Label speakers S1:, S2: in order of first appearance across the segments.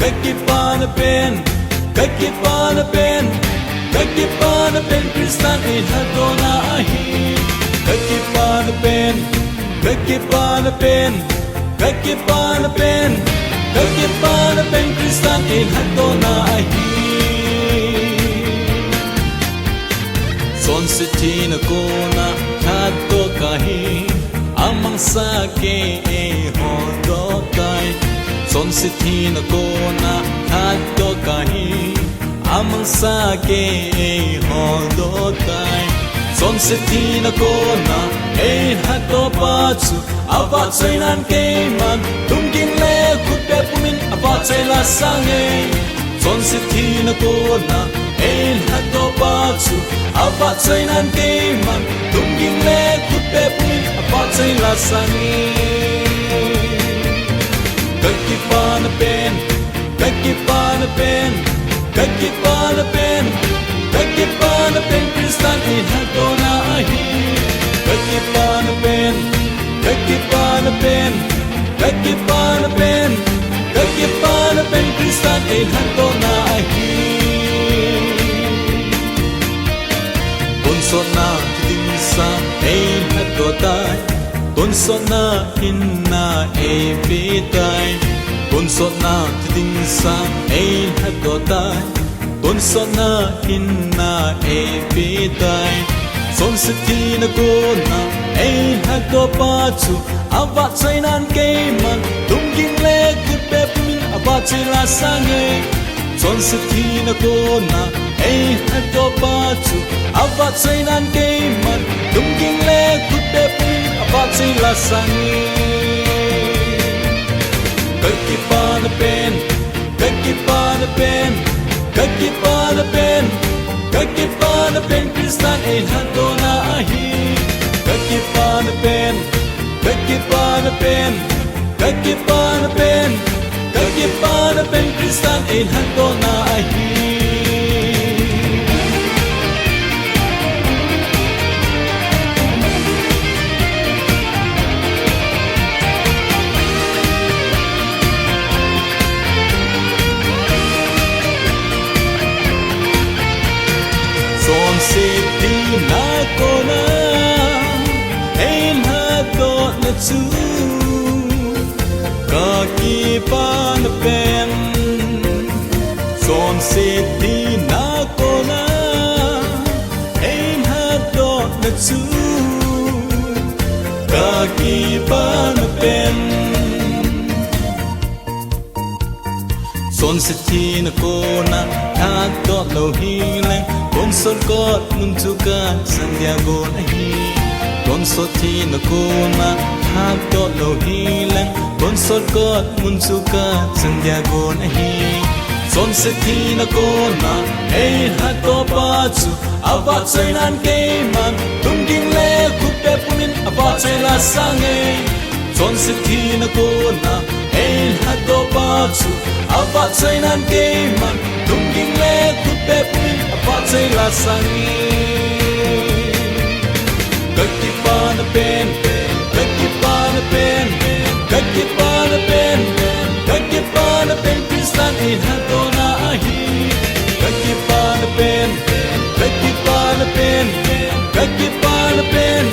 S1: Kekipana pen, kekipana pen, kekipana pen Kristan ilhatona ahi. Kekipana pen, kekipana pen, kekipana pen, kekipana pen Kristan ilhatona ahi. Son sitina kona kato kahi, amang sake hodokai. Son sitina kona kato kahi, amang sake hodokai. Son sitina kona hato patsu, avat sainan keman, tungking le kupe pumin avat saila sange. Son sitina kona hato patsu, avat sainan keman, tungking le kupe pumin avat saila sange. Kekipana pen, kekipana pen, kekipana pen, kekipana pen Kristan ilhatona ahi. Kekipana pen, kekipana pen, kekipana pen, kekipana pen Kristan ilhatona ahi. Tunsona tidinsa ilhatotai, tunsona hinna evitai. Tunsona tidinsa ilhatotai, tunsona hinna evitai. Son sitina kona ilhatopatsu, avat sainan keman, tungking le kupe pumin avat saila sange. Son sitina kona ilhatopatsu, avat sainan keman, tungking le kupe pumin avat saila sange. Kekipana pen, kekipana pen, kekipana pen, kekipana pen Kristan ilhatona ahi. Kekipana pen, kekipana pen, kekipana pen, kekipana pen Kristan ilhatona ahi. Son sitina kona ilhatona tsu, kekipana pen. Son sitina kona ilhatona tsu, kekipana pen. Son sitina kona hatot lo hilang, kon son kot nuntuka Santiago nahi. Kon sotina kona hatot lo hilang, kon son kot nuntuka Santiago nahi. Son sitina kona hatopatsu, avat sainan keman, tungking le kupe pumin avat saila sange. Son sitina kona hatopatsu, avat sainan keman, tungking le kupe pumin avat saila sange. Kekipana pen, kekipana pen, kekipana pen, kekipana pen Kristan ilhatona ahi. Kekipana pen, kekipana pen, kekipana pen,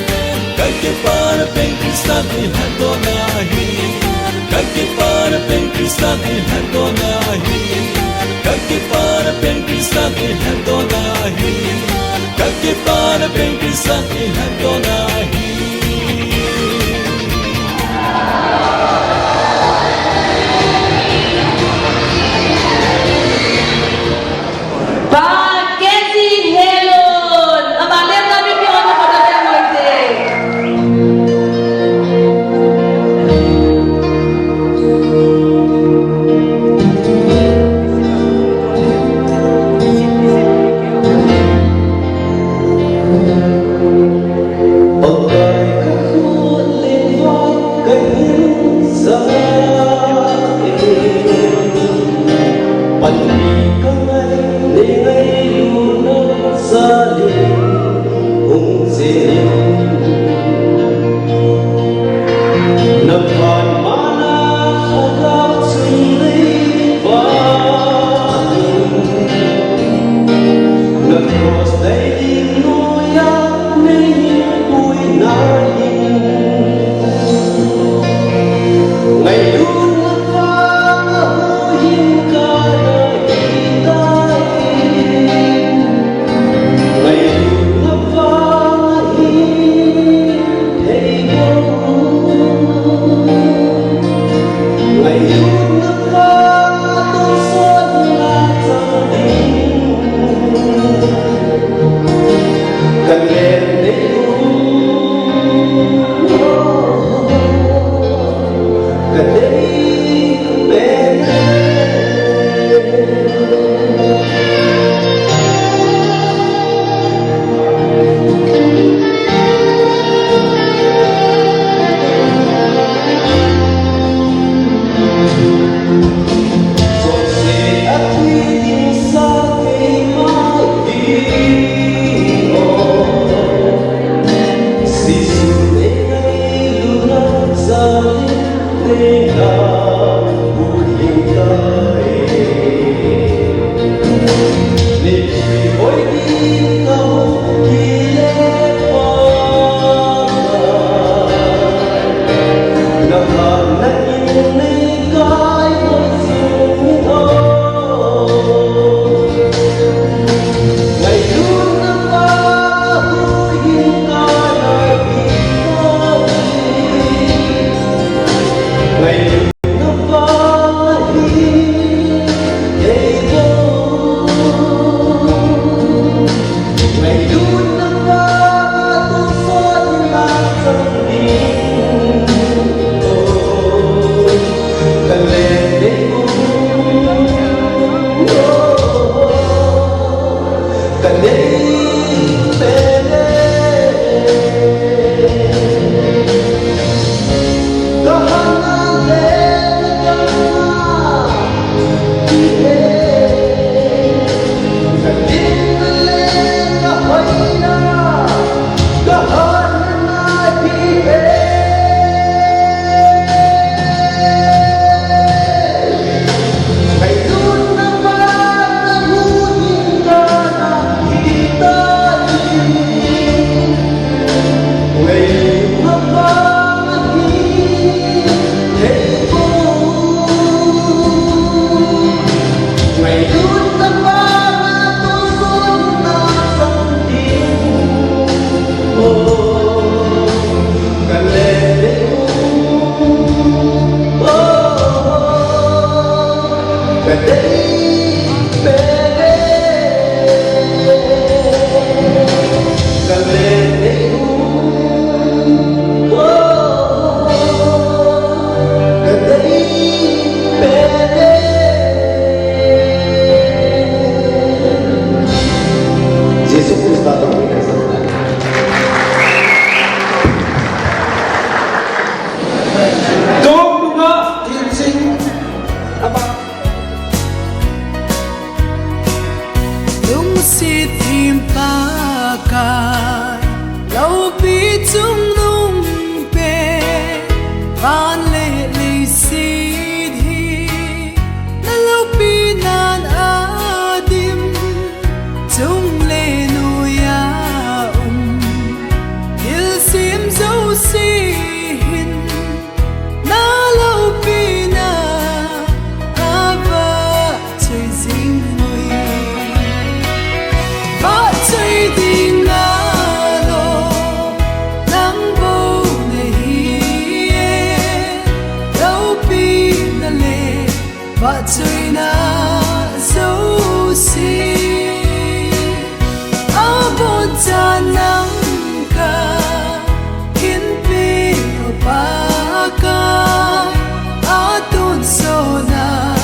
S1: kekipana pen Kristan ilhatona ahi. Kekipana pen Kristan ilhatona ahi. Kekipana pen Kristan ilhatona ahi. Kekipana pen Kristan ilhatona ahi.
S2: Oh si thim pa kai lâu bi chung nung pe van le le si thi na lâu bi nan adim chung le nu ya il sim zo si hin na lâu bi na ava chơi ding và trời na dấu xì áo bồn cha nắng ca khiến bi ba ca áo tuôn sâu na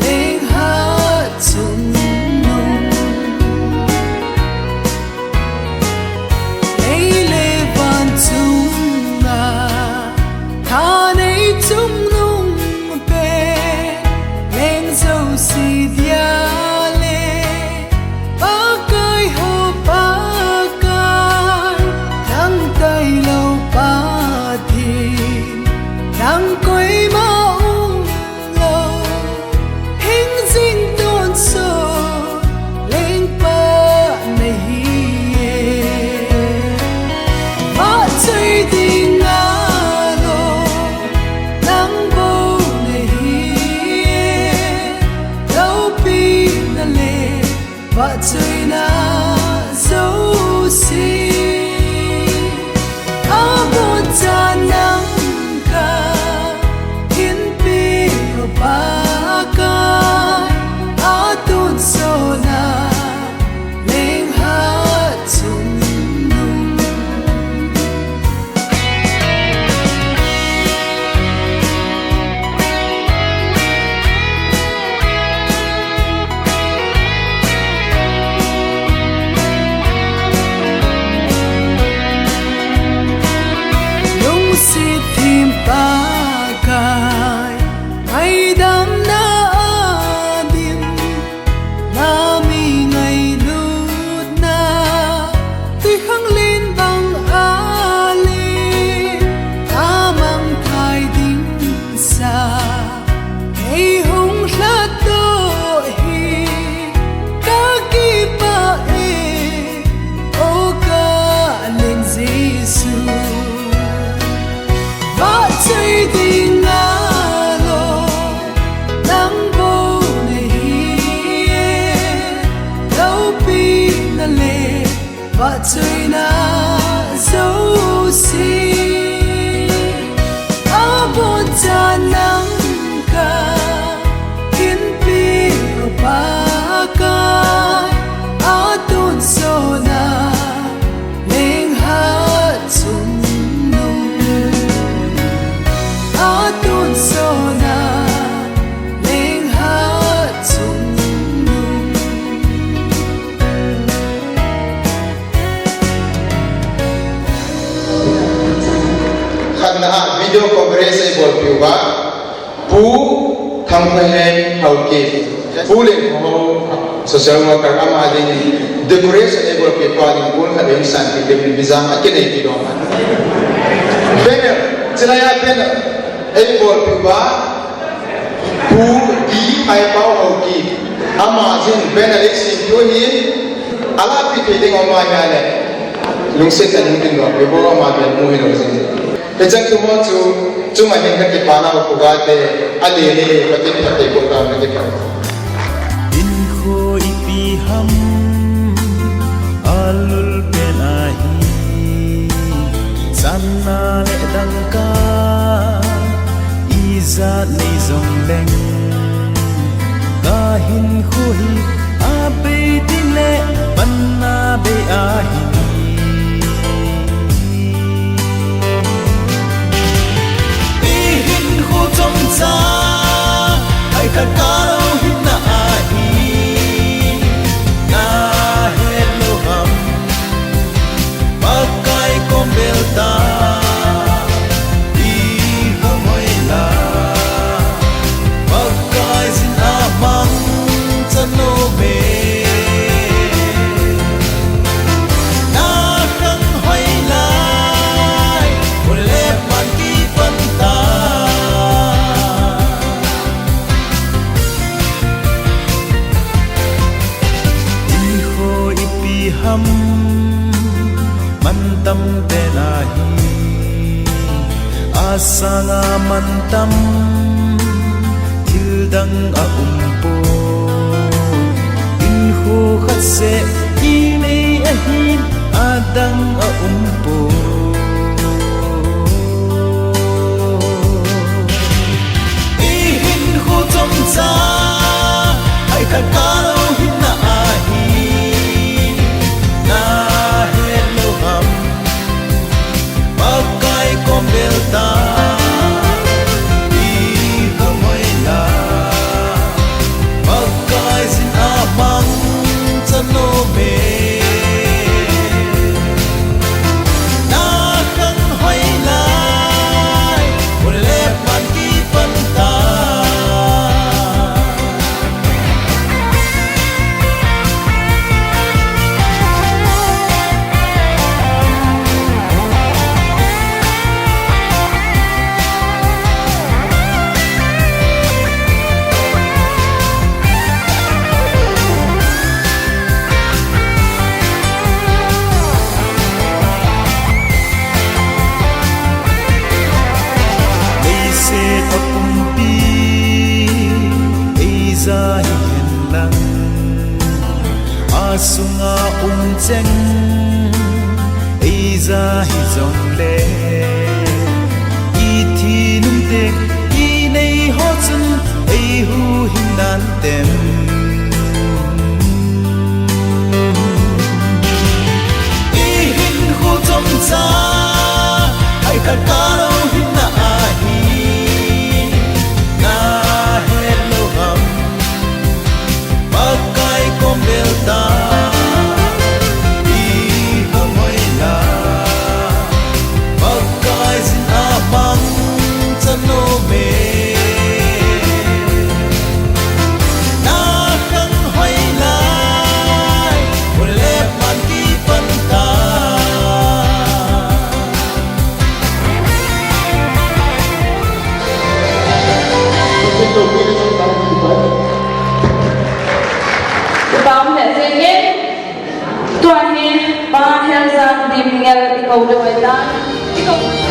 S2: lên hát chung nung lấy lệ van chung na tha nei chung si dia le ba kai ho ba kai nang tai lo ba thi nang koi ma lo hình dinh tôn so lên ba nei hi ba chơi đi nga lo nang bo và trời na dấu xì áo bồn cha nắng ca khiến bi ba ca áo tuôn sâu na lên hát chung nung
S3: decoration bol piwa pu tham hen hauki pu le ho social worker ama ding decoration bol piwa ding pun ha ding san ki ding bizang akene ki do man banner chilaya banner bol piwa pu di ai pau hauki ama jin banner sim yo hi ala pi pe ding oma ya le lung se tan ding lo be bo ma be mu hi lo sin te chang tu mo chu ma hin ka ki pa na ko ga te ale ne patin pate ko ga na ke pa
S1: in kho ipi ham alul penahi sanna le dangka iza ni zong leng kahin kho hi abe dile banna be ahi trong cha ai khát cao hít na hi na hello ham pakai kombelta di homoila pakai sin amang chano me na khang hoila ole man ki panta ham mantam penahi asanga mantam hildang a umpo inho khatse ine ahin adang a umpo ihin ho tom cha ai khat kalo hin na ahi na hello ham pakai kombelta di homoila pakai sin amang chano me na kang hoila ole man ki panta sunga cheng eiza hi zong le I thi num te I nei ho chun ei hu hin nan tem I hin hu tom cha ai khat ka lo hin na hi na hello ham pakai kombelta
S4: Ikaw laway lang. Ikaw.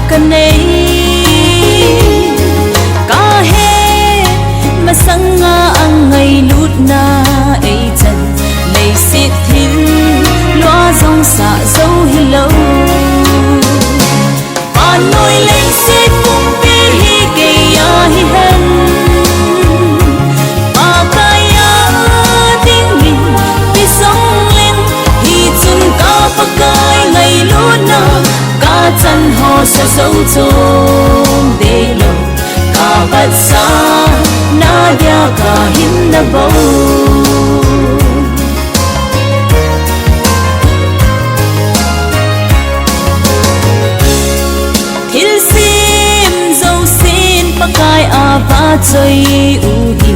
S5: kan nei ka he masanga ang ngay lut na ai chan lấy sit thil loa dòng sa dấu hello an noi lấy sit kum pi hi ke ya hi hen pa kaya ding min pi song len hi chun ka pa kai ngay lut na ka chan ho sa dấu chom de lo ka bat sa na dia ka him na bo kai ava choi u hi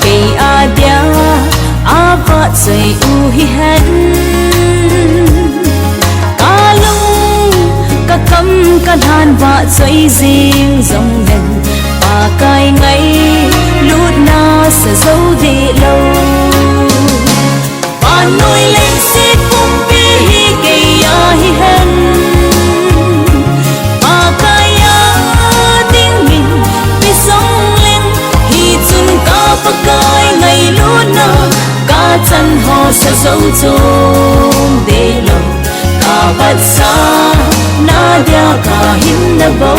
S5: ke adia ava choi u hi han kalung ka kam ka dhan va choi jing zong len pa kai ngai lut na sa zo de lo pa noi lên sit kum pi hi ke ya hi han pakai ngay luna ka chan ho sa dấu chom de lo ka bat sa na dia ka him na bo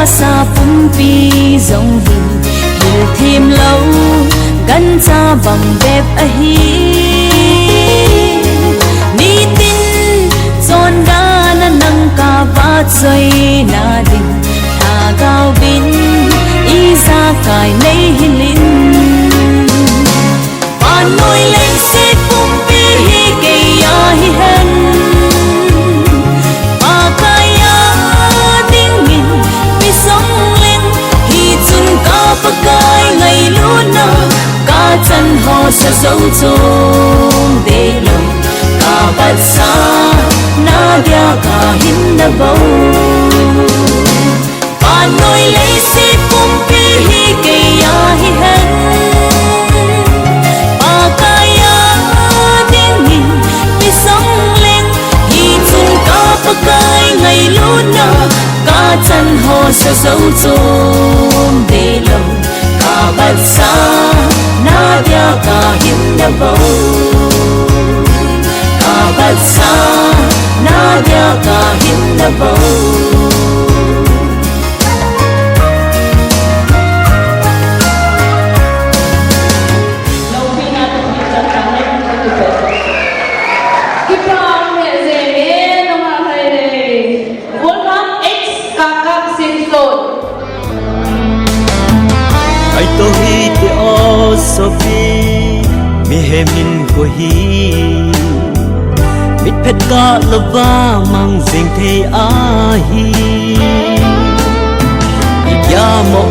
S5: sa pum pi dòng hình hil thêm lâu gan cha bằng bếp a hi ni tin chon ga na nang ka va choi na din tha gao bin i sa kai nei hilin pa noi lên sit pum pi hi ke ya hi hen pakai ngay luna ka chan ho sa dấu chom de lo ka bat sa na dia ka him na bo pa noi lấy sit kum pi hi ke ya hi hen pa kaya ding min pi song len hi chun ka pakai ngay luna ka chan ho sa dấu chom de lo bat sa na dia ka him na bo ka bat sa na dia ka him na bo
S1: to hi te o sofi mi he min ko hi mit phet ka lova mang jing the a hi ya mo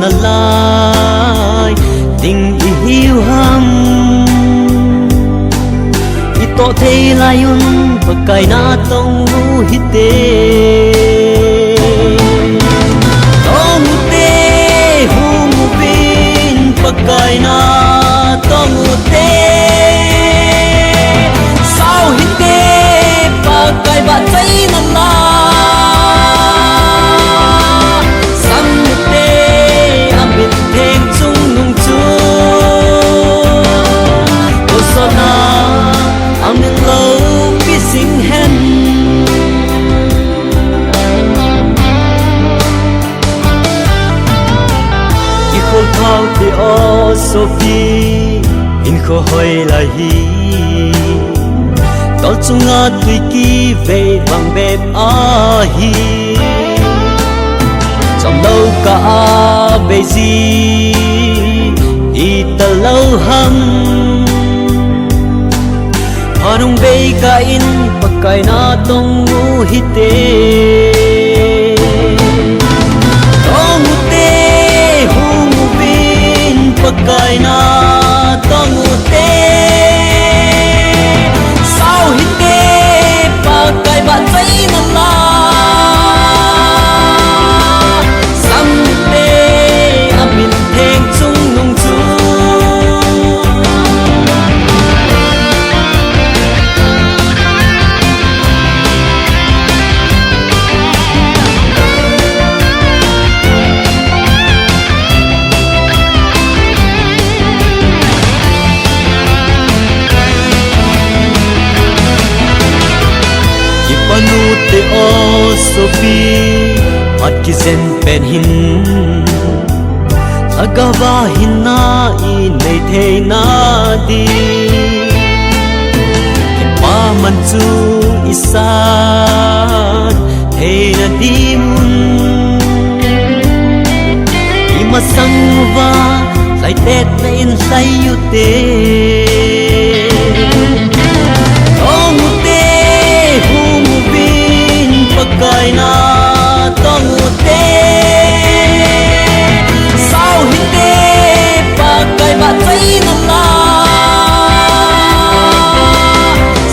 S1: na lai ting i hiu ham i to the layun pakai na tong hi te pakai na tong te sao hi te pakai ba chai na la sam te amit theng chung nung chu ko so na amin lo pi sing hen how the o sofi in kho hoi la hi tol chunga tui ki ve bang bep a hi chom lo ka be ji i ta lo ham harung be ka in pakai na tong hi te
S6: มัดกิเซนเป็นหินอากาบาหินนาอีในเทนาดีเห็นป่ามันจูอีสานเทนาดีมุนอีมาสังวาใส่เต็ดในอินใส่อยู่เตต้องเตหูมูบินปากไกนาต้องเตสาวหินเตปากไกบาใจนั่นลา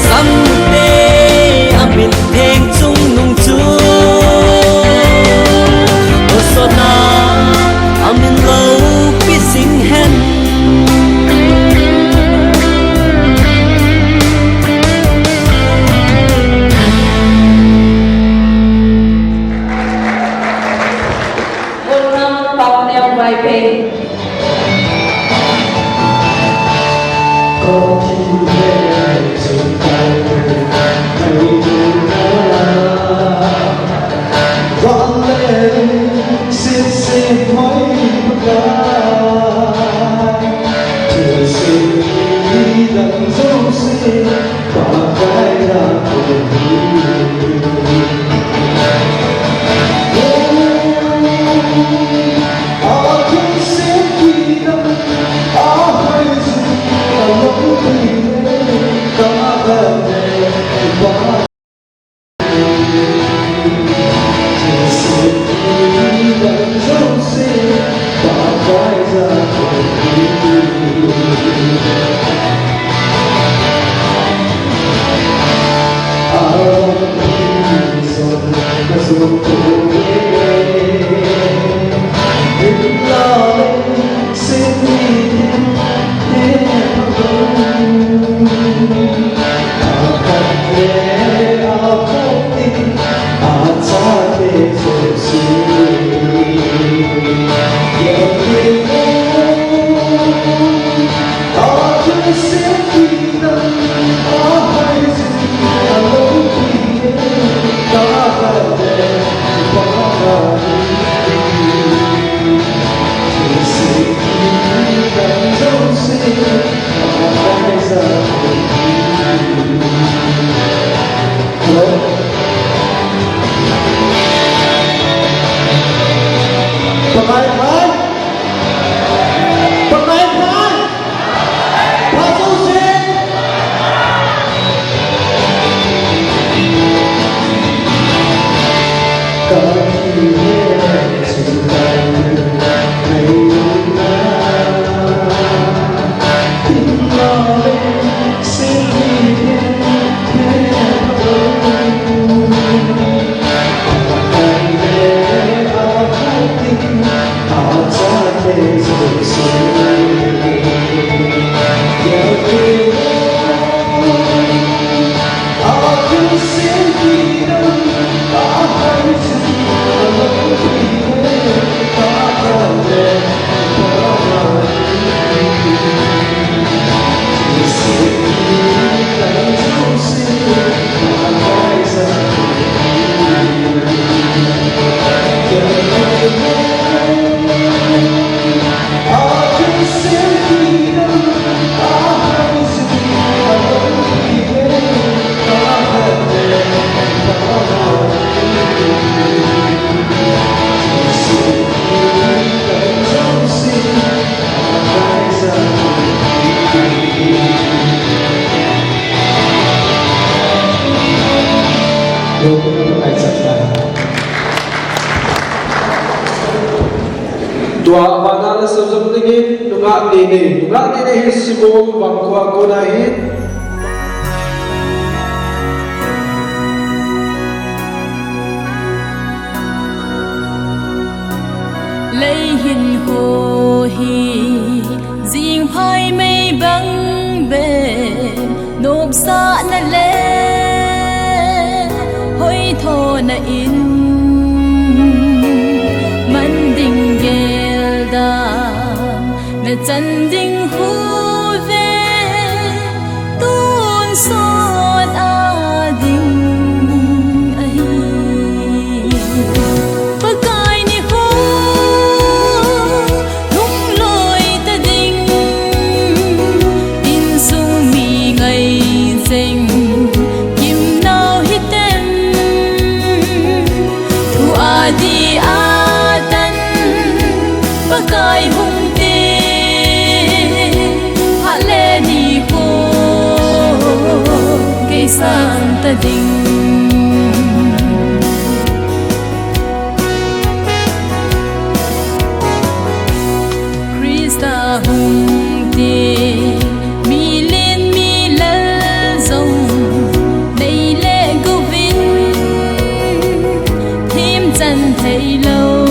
S6: สัมเตอามินเพลงจุงนุ่งจูโอโซนาอามินโลปิสิงเฮน
S4: Buôn năm bọc neo vài bình.
S2: Dua banana sejam lagi nungak dini hisibol bangku aku nahi.
S5: lấy hình hồ hi riêng phai mây băng bề nộp xa na lê hoi thô na in man ding gel da na chân ding hu ve tuôn sot a ding ai di atan pakai hung te hale ni ko ke santa ding Krista hung te mi len mi lal zong nei le go vin thêm chân thấy lâu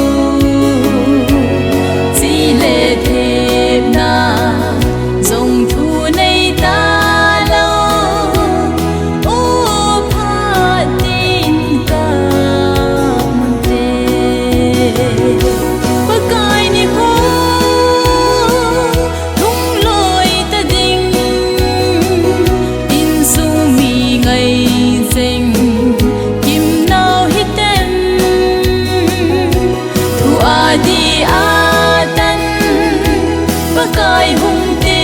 S5: chỉ lệ thêm na dòng thu này ta lâu ô phát tin cảm tê bất cai ni ho thung lối ta ding in su mi ngày ding kim nào hít tem thu adi atan pakai hung te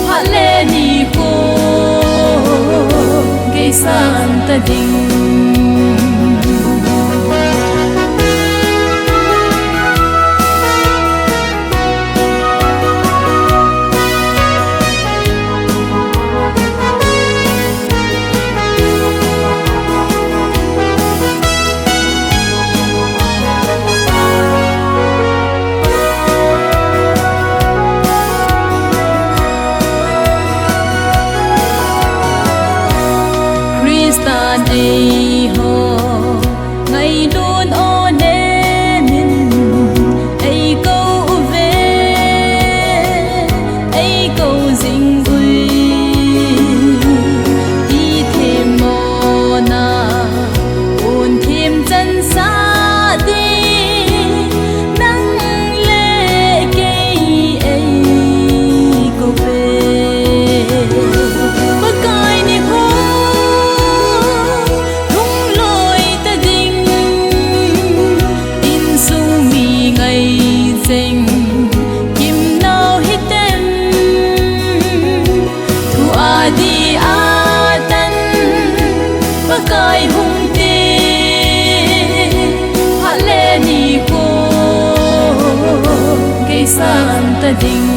S5: hale ni ko ke santa ding Kristan ai ho ngày đôn ô đê min ai câu về ai câu dinh vui đi thêm mò na ôn thêm chân xa đi nắng lệ cây ai câu về bất cai ni ho thung lối ta ding in su mi ngày ding kim nào hít tem thu adi atan pakai hung te hale ni ko ke santa ding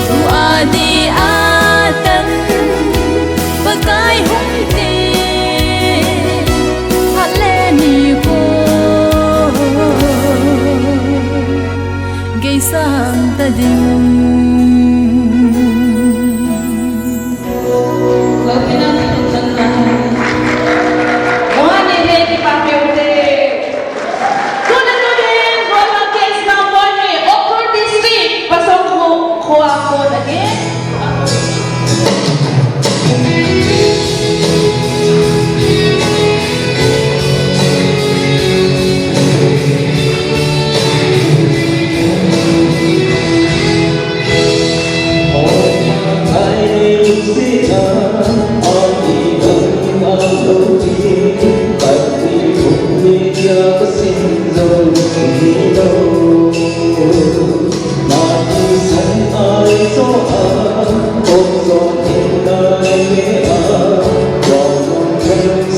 S5: thu adi atan pakai hung te hale ni ko ke santa ding
S4: Labi natin ang sandahan. Mga nile di papiyote. Kunan mo din, bola case number 3, Okur District. Pasok ko ako again.
S7: Hãy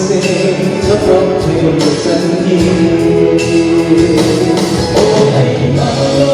S7: subscribe cho kênh Ghiền Mì Gõ để không bỏ lỡ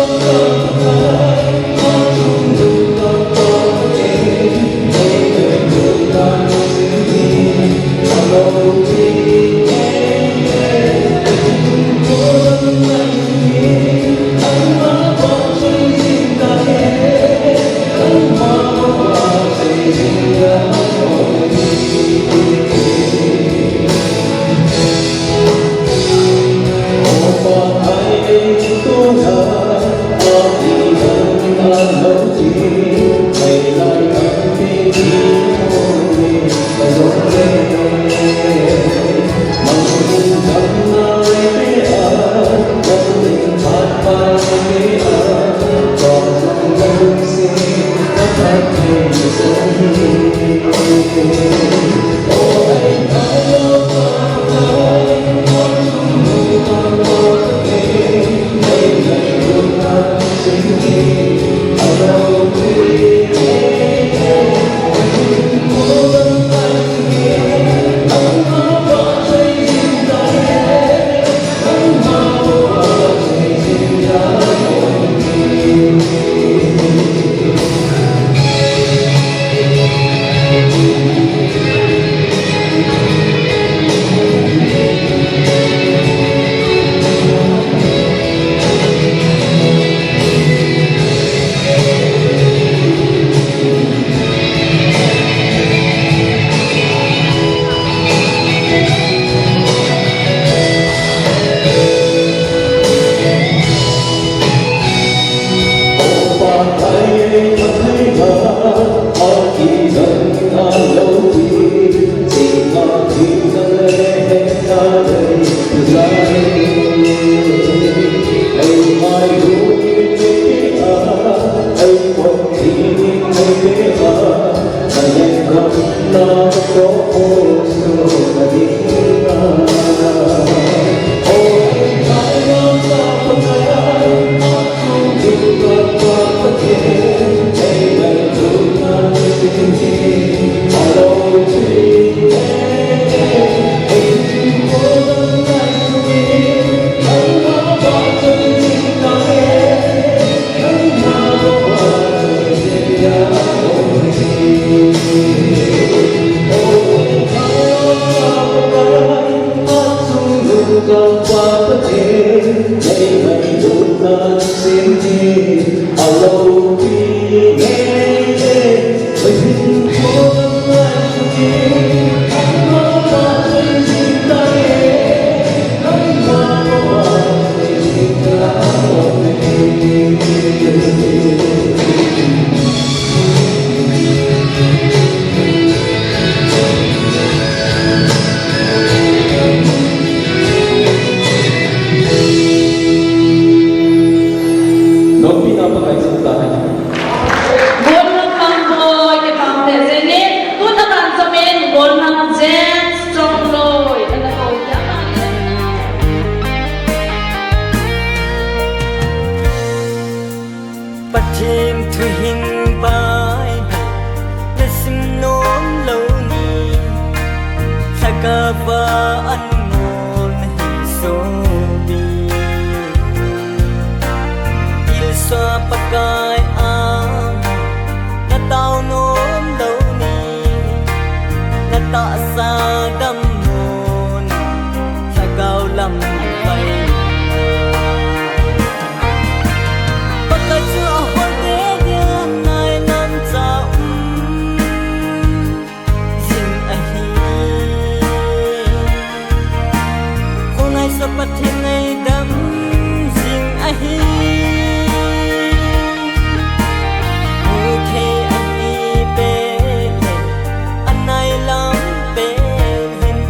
S1: Suka Pate, Nay May Luna Sini, Alo Pi Ngay, May Hin Ko Lai Ki, Ma Pa Tay Sin Tai, Nay Ma Pa Tay Sin Tai.
S6: Patim thu hình bai na sim nom lo ni sakava an ngon so bi il sa pakai am na tao nom lo ni na ta sa dam mon sa gao lam bai Pat hin ngay đắm riêng ai mù thế anh bê anh này lắm bê hình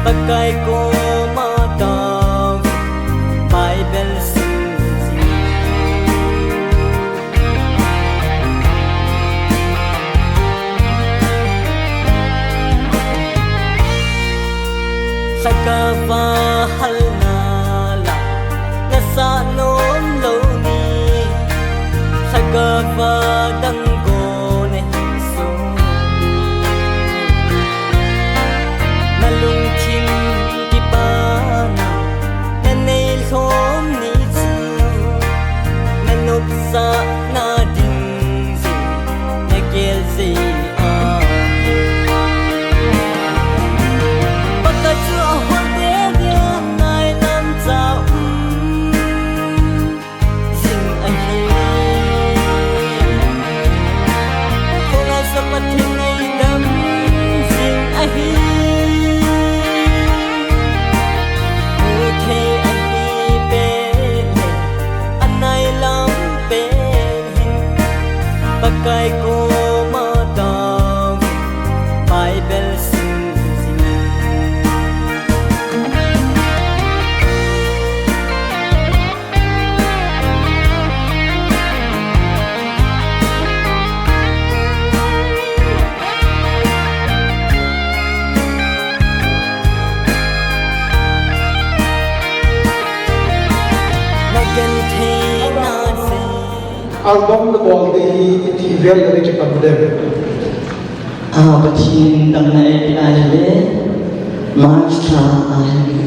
S6: bạc gai cô mà tao bài bel sinh sakava halna la sa nom lo ni sagava dang go ne so na lung kim ki pa na nei khom ni chu na nop sa na ding zi na gel zi a Bagai ko matang Bible sing Nagan thay na se
S2: album the ball the very rich of them
S7: Patin dang na ipinahili March ka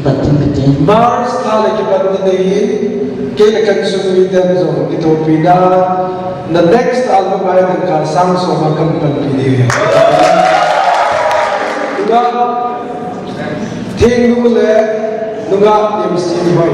S7: patin patin
S2: Mars kala ki pat na dai ke na kan sumi them zo ito pina the next album ay kan ka sang so makam pan pili Nuga thing nu le nuga MC boy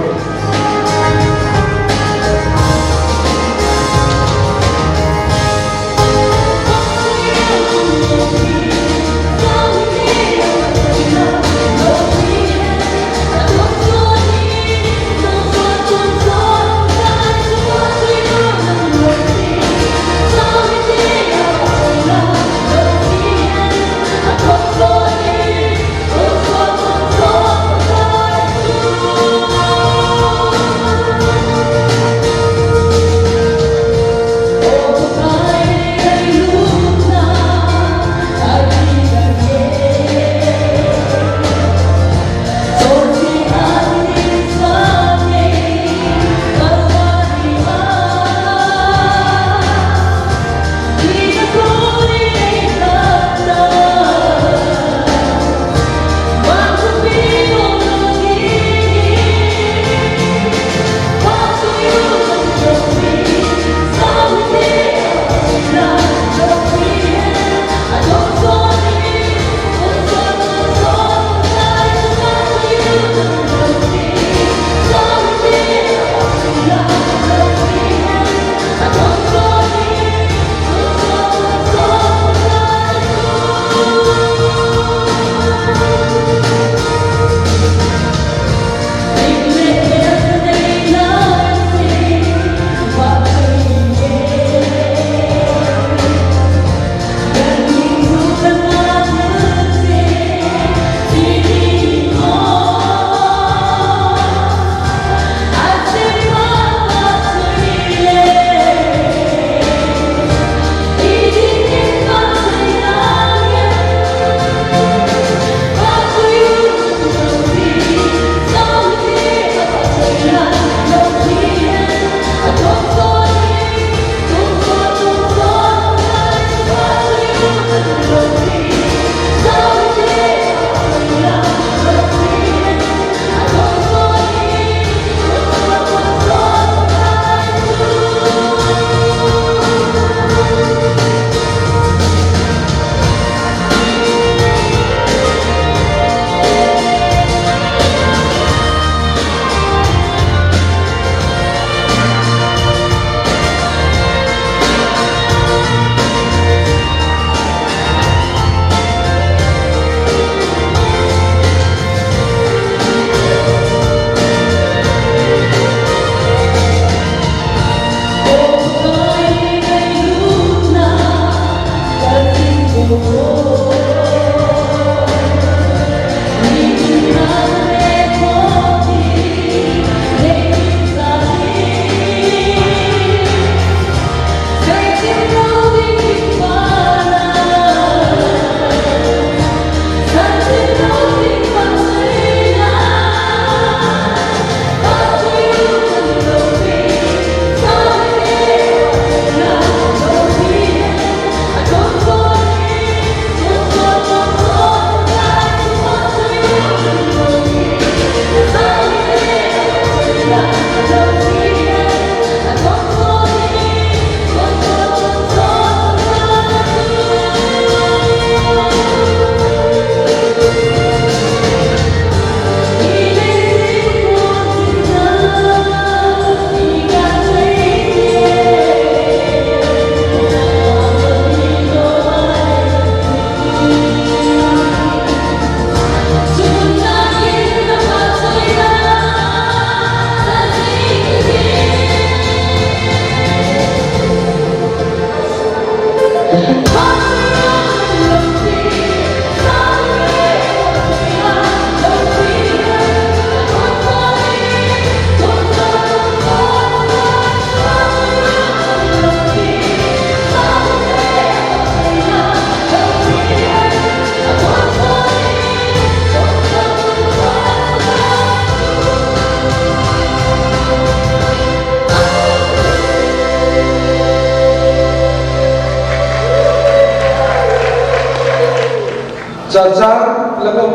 S2: Jajan Labok.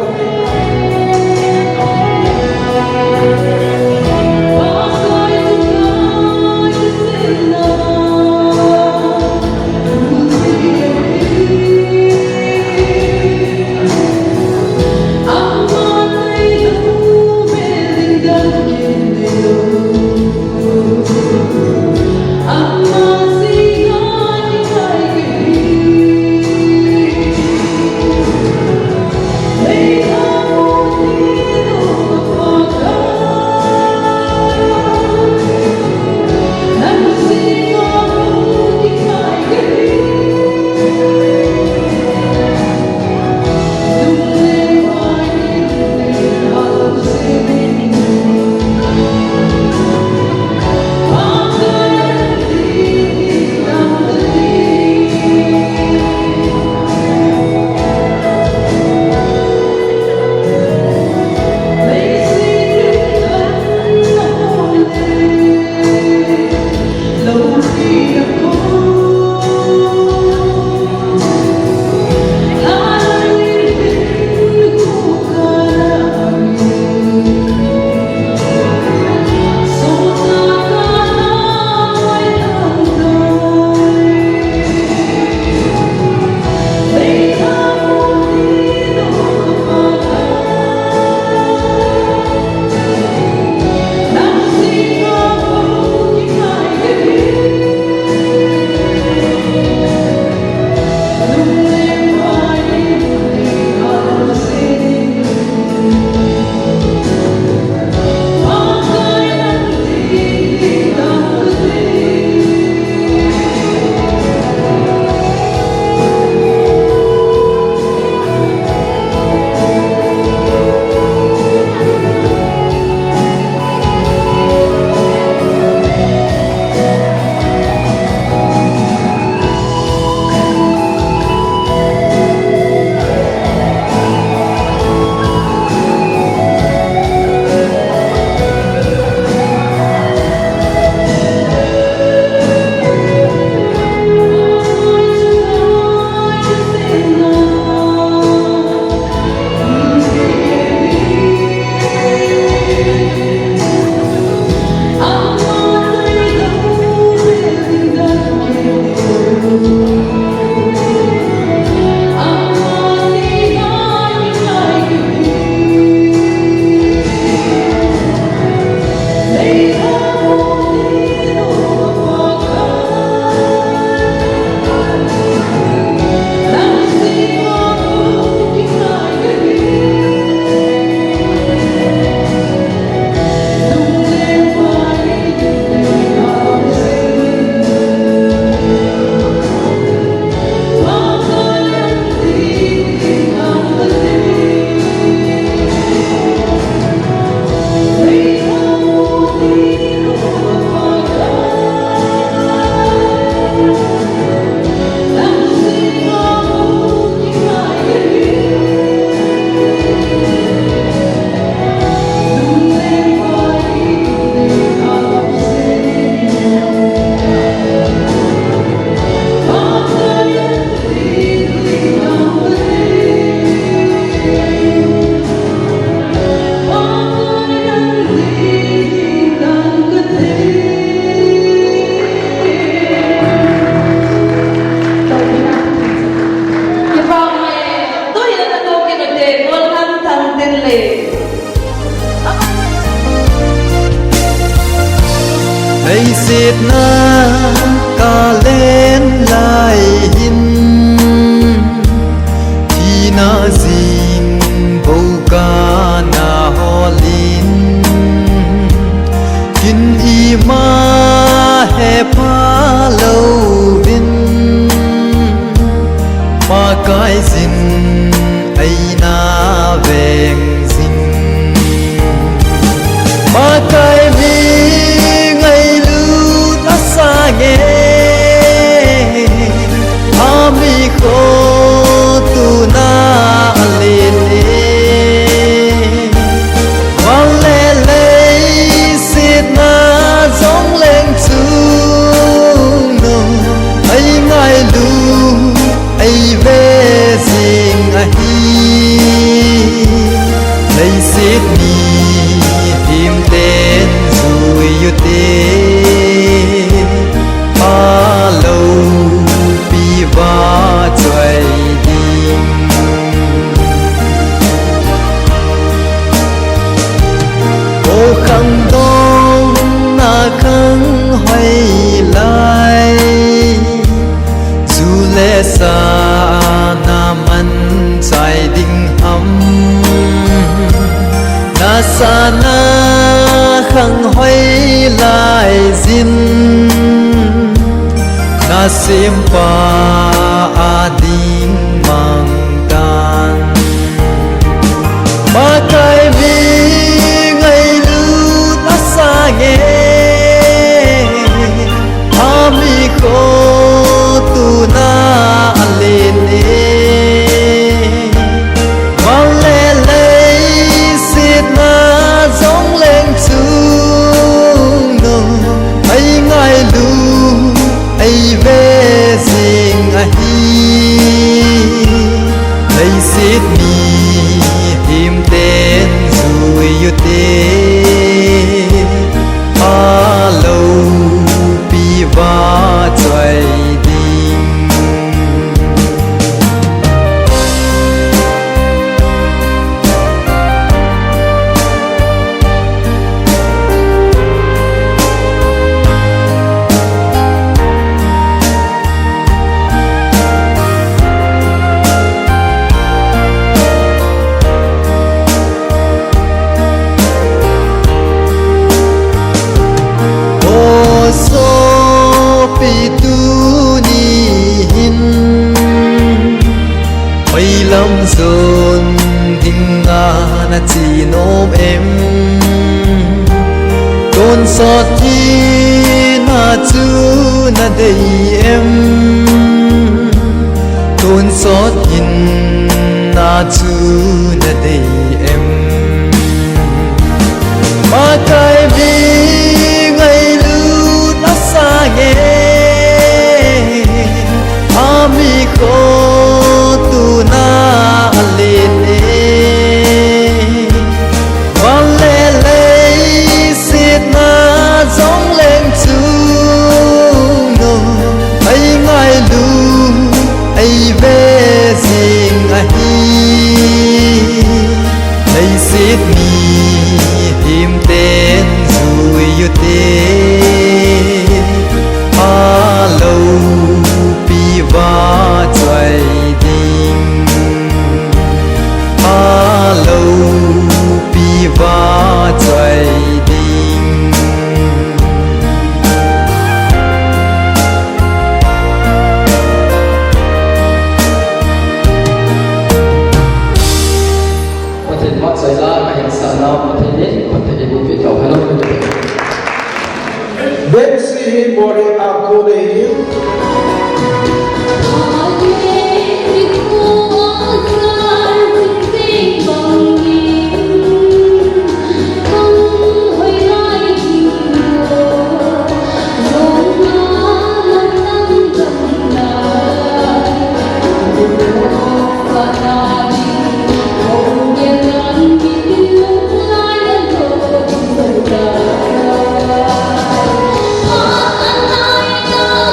S6: Hãy xiết na ca lên lại hin thì na zin bầu ca na ho lin kin i ma he pa lâu vin ma kai zin ai na veng zin ma kai mi ngày lưu đã xa nghe xít mi him tên rồi yêu tên a lâu bi va trời đi ô khăng đông na khăng hoay lại dù lẽ xa na man trái đinh hầm na sa na khăng hoay lại zin na sim pa a ding mang tan ba cái vi ngày lu na sa nghe ami ko tu na lên mang lê lê xịt na giống lên chung nô ai ngài lu ai về riêng ai lấy xịt mi him tên rồi yêu tên a lâu bi va trời đi lâm dồn tình nga na chỉ nôm em tôn xót thi na chú na đầy em tôn xót hin na chú na đầy em mà cái bi ngày lu na xa nghe ami ko tu na lên vang lê lê xịt na giống lên chung nô ai ngài lu ai về riêng ai lấy xịt mi him tên rồi yêu tên a lâu bi va trời a lâu bi va trời đi
S7: có thể mất xảy ra mà hiện sản nào có thể đến có thể đi về chỗ hay không
S2: Bên si bore ako de
S5: Hãy subscribe cho kênh Ghiền Mì Gõ để không bỏ lỡ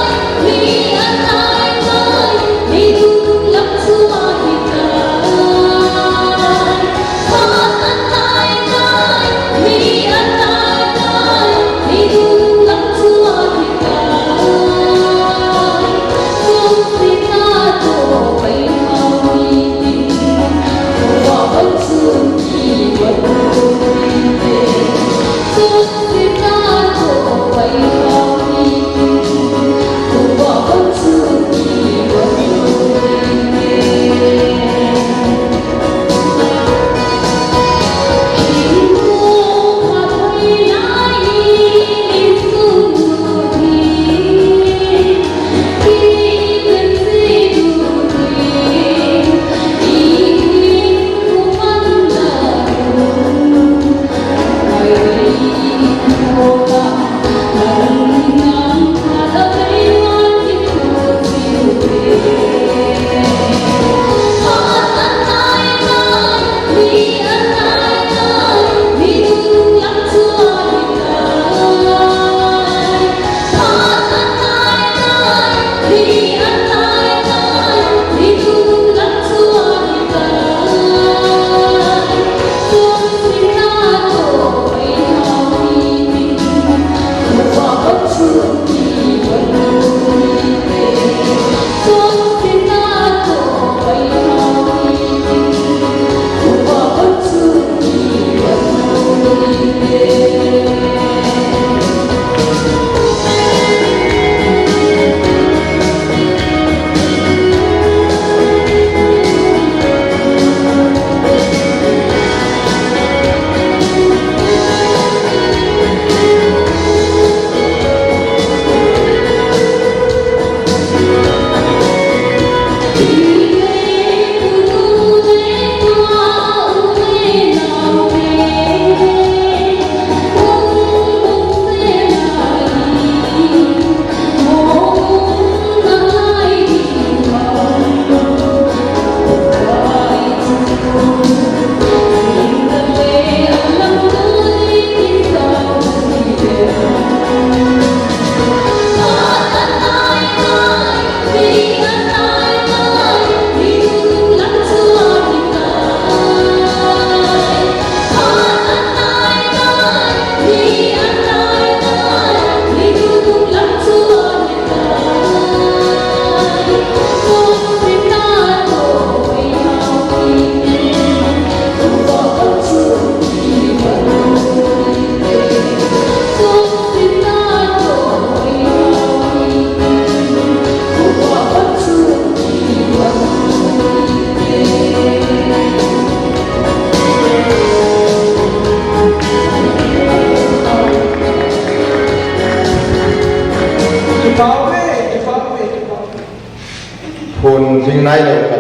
S3: Phun thinh nai đâu khát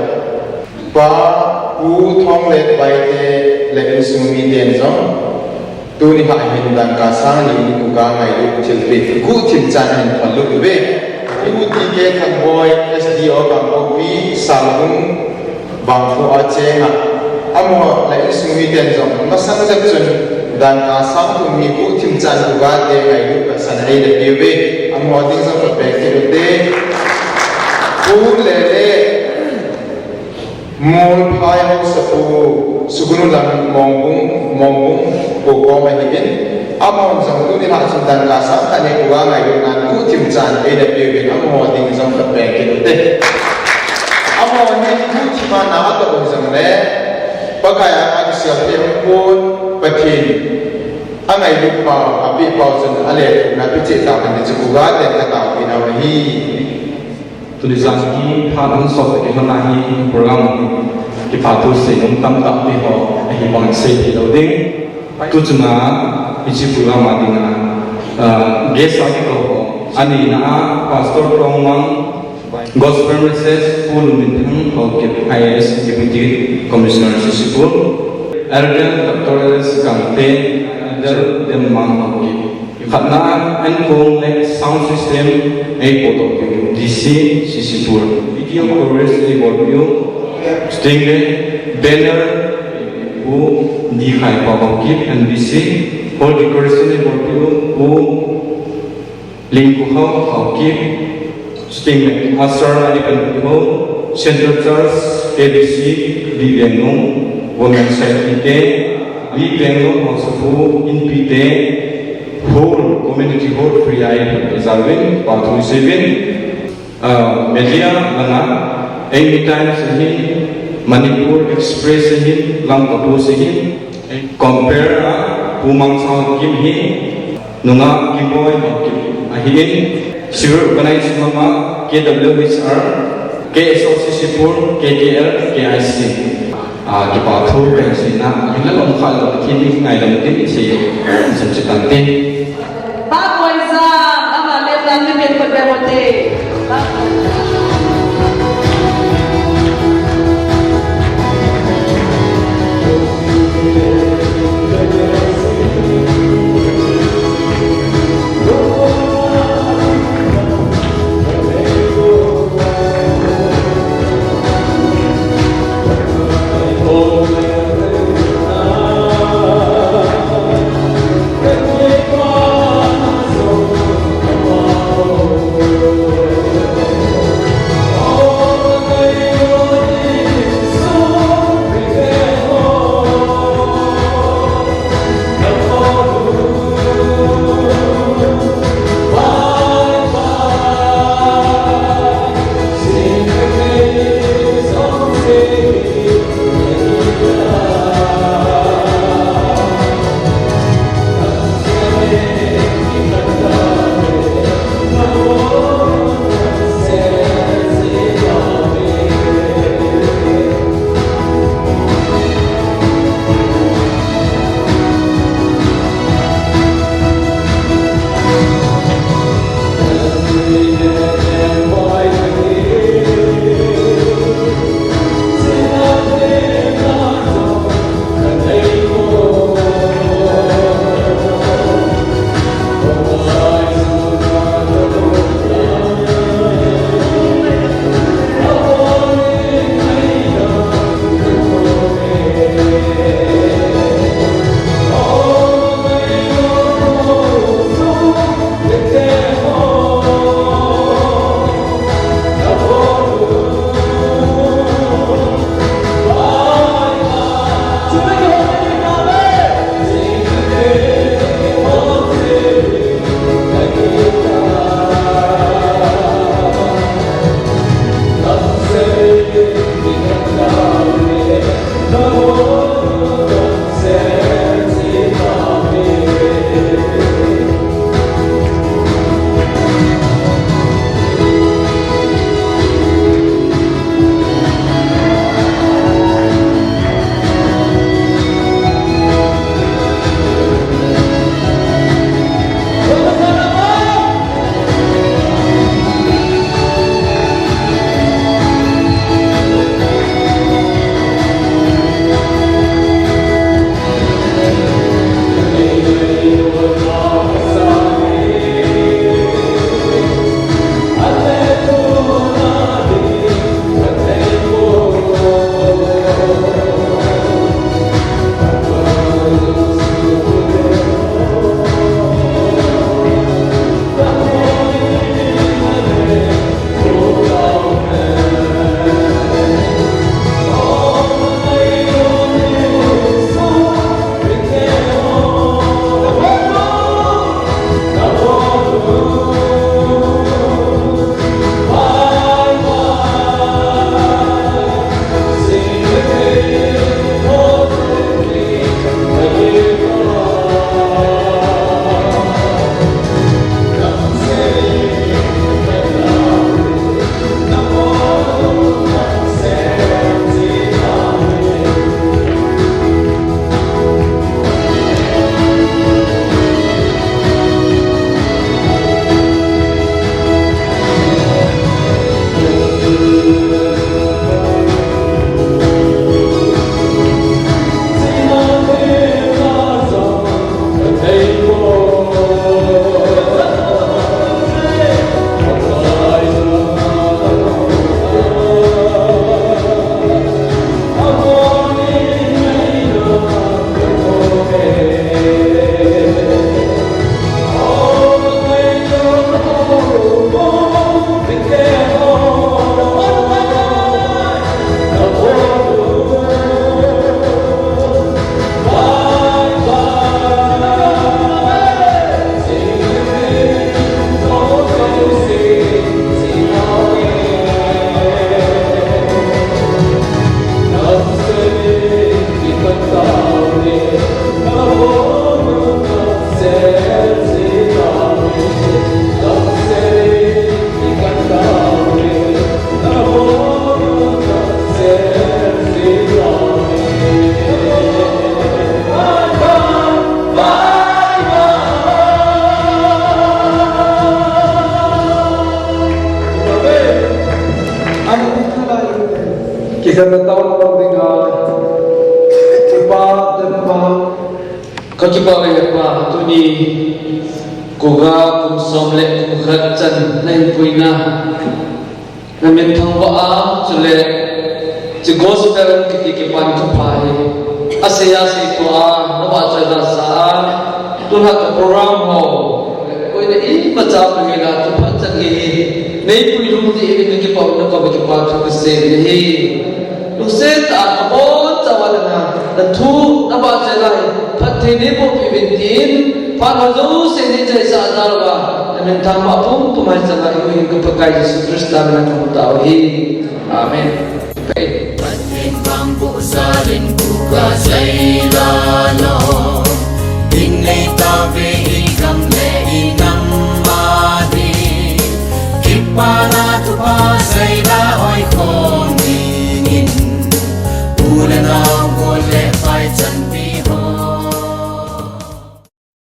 S3: và u thong lệ bay te lệ sung mi đen giống tu ni hại hình đàn cá sang ni tu cá ngày lúc chiều về cú chiều chan hình phần lúc về u ti ke thằng boy SDO bằng OP salung bằng phu ở trên amo lệ sung mi đen giống mà sang rất chuẩn đàn cá sang tu mi cú chiều chan tu cá te ngày lúc san hay để về amo tiếng giống một bè kia để Pun lele mul phai ho sapu sugunu lang mongbung ko ko mai hikin amon jong tu ni la chim dan ka sa ka ne ko ngai do nan ku tim chan e da pe be amon ding jong ka pe ke te amon ni ku ti ma na ta bon jong le pa ka ya a sia pe pun pa thin angai lu pa api pa jong ale na pi che ta kan ni ku ga te ka ta pi na hi
S8: tulisan ki phan sok ke hona hi program ki patu se nong tam tam ti ho hi bang se ti lo ding tu chuna ichi program adinga guest agi ko ani na pastor prongmang gospel message full min ho ke IAS deputy commissioner sisipur elder dr kamte elder dem mang ho ke khatna an kong le sound system ei poto DC sisipur video chorus ei borpio string le banner u ni khai pa ba ki NBC whole decoration ei borpio u link ku ha ki string le asar ali kan ho central church ABC Vivianong women side ke Vivianong also in PT whole community whole free I reserving part 27 media lana anytime sahi Manipur Express sahi lang kapu sahi compare pumang sa kim hi nunga kiboy ahin civil organized mama KWHR KSOC Sipur KKL KIC ki pa thu pe sina yun lang khal thi ni ngai lam tin si sam chitan tin
S4: ba koi za ama le plan ni ben ko be mote
S1: Oh
S7: bao giờ qua tôi đi cố gắng cùng xóm lệ cùng khát chân lên vui na nên mình thằng vợ cho lệ chỉ gospel cái ban chụp phải asia si qua nó bảo cho là sa tôi học cái program hồ ôi để ít mà chào người là chụp hết chân gì nếu vui lúc gì cái bảo nó có cái ban chụp cái xe này lúc xe ta có chào là thu nó bảo cho lại phát thế này bộ phim tin phát vào dấu xe này chạy xa ra rồi mình tham bảo cũng tụi mình sẽ lại những cái bậc đại Jesus Christ đang làm trong đạo hi amen.
S5: Patin pang pusa rin buka sa ilalo